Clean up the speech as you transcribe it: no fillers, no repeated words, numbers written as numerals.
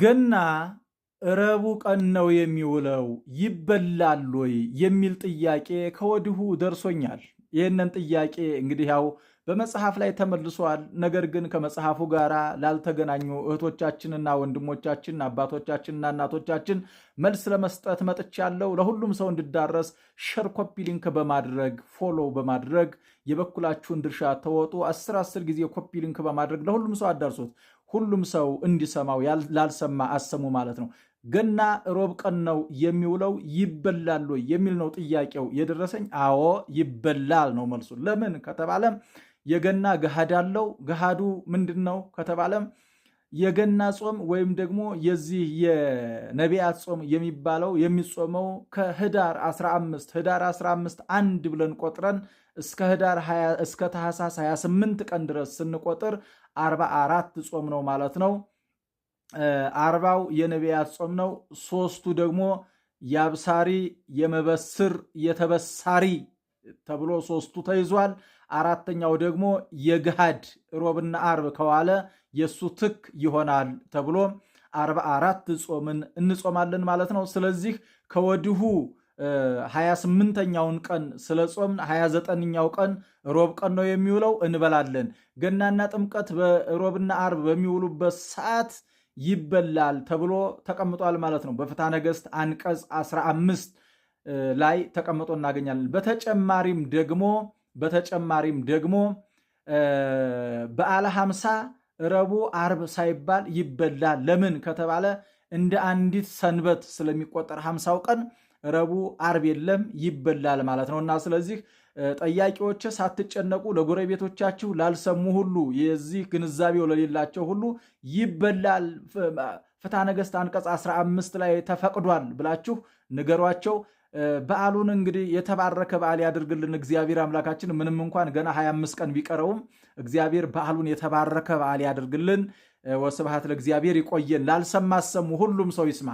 ገና ረቡዕ ቀን ነው የሚውለው ይበላል ወይ የሚል ጥያቄ ከወዲሁ ደርሶኛል። ይህንን ጥያቄ እንግዲህ ያው በመጽሐፍ ላይ ተመልሷል። ነገር ግን ከመጽሐፉ ጋር ላልተገናኙ እህቶቻችንና ወንድሞቻችን፣ አባቶቻችንና እናቶቻችን መልስ ለመስጠት መጥቻለሁ። ለሁሉም ሰው እንዲዳረስ ሸር፣ ኮፒ ሊንክ በማድረግ ፎሎ በማድረግ የበኩላችሁን ድርሻ ተወጡ። 10 ጊዜ ኮፒ ሊንክ በማድረግ ለሁሉም ሰው አዳርሱት። ሁሉም ሰው እንዲሰማው ላልሰማ አሰሙ ማለት ነው። ገና ሮብ ቀን ነው የሚውለው ይበላል ወይ የሚል ነው ጥያቄው የደረሰኝ። አዎ ይበላል ነው መልሱ። ለምን ከተባለ የገና ገሃድ አለው። ገሃዱ ምንድን ነው ከተባለም የገና ጾም ወይም ደግሞ የዚህ የነቢያት ጾም የሚባለው የሚጾመው ከህዳር 15 አንድ ብለን ቆጥረን እስከ ታኅሳስ 28 ቀን ድረስ ስንቆጥር 44 ጾም ነው ማለት ነው። 40ው የነቢያት ጾም ነው። 3ቱ ደግሞ የአብሳሪ፣ የመበስር፣ የተበሳሪ ተብሎ 3ቱ ተይዟል። 4ኛው ደግሞ የገሃድ ሮብና አርብ ከዋለ የሱ ትክ ይሆናል ተብሎ 44 ጾምን እንጾማለን ማለት ነው። ስለዚህ ከወዲሁ 28ኛውን ቀን ስለ ጾምን 29ኛው ቀን ሮብ ቀን ነው የሚውለው እንበላለን። ገናና ጥምቀት በሮብና አርብ በሚውሉበት ሰዓት ይበላል ተብሎ ተቀምጧል ማለት ነው። በፍትሐ ነገሥት አንቀጽ 15 ላይ ተቀምጦ እናገኛለን። በተጨማሪም ደግሞ በዓለ ሐምሳ ረቡዕ አርብ ሳይባል ይበላል። ለምን ከተባለ እንደ አንዲት ሰንበት ስለሚቆጠር 50ው ቀን ረቡዕ አርብ የለም ይበላል ማለት ነው። እና ስለዚህ ጠያቂዎች ሳትጨነቁ ለጎረቤቶቻችሁ ላልሰሙ ሁሉ የዚህ ግንዛቤው ለሌላቸው ሁሉ ይበላል ፍትሐ ነገሥት አንቀጽ 15 ላይ ተፈቅዷል ብላችሁ ንገሯቸው። በዓሉን እንግዲህ የተባረከ በዓል ያድርግልን እግዚአብሔር አምላካችን። ምንም እንኳን ገና 25 ቀን ቢቀረውም እግዚአብሔር በዓሉን የተባረከ በዓል ያድርግልን። ወስብሐት ለእግዚአብሔር። ይቆየን። ላልሰማ አሰሙ፣ ሁሉም ሰው ይስማ።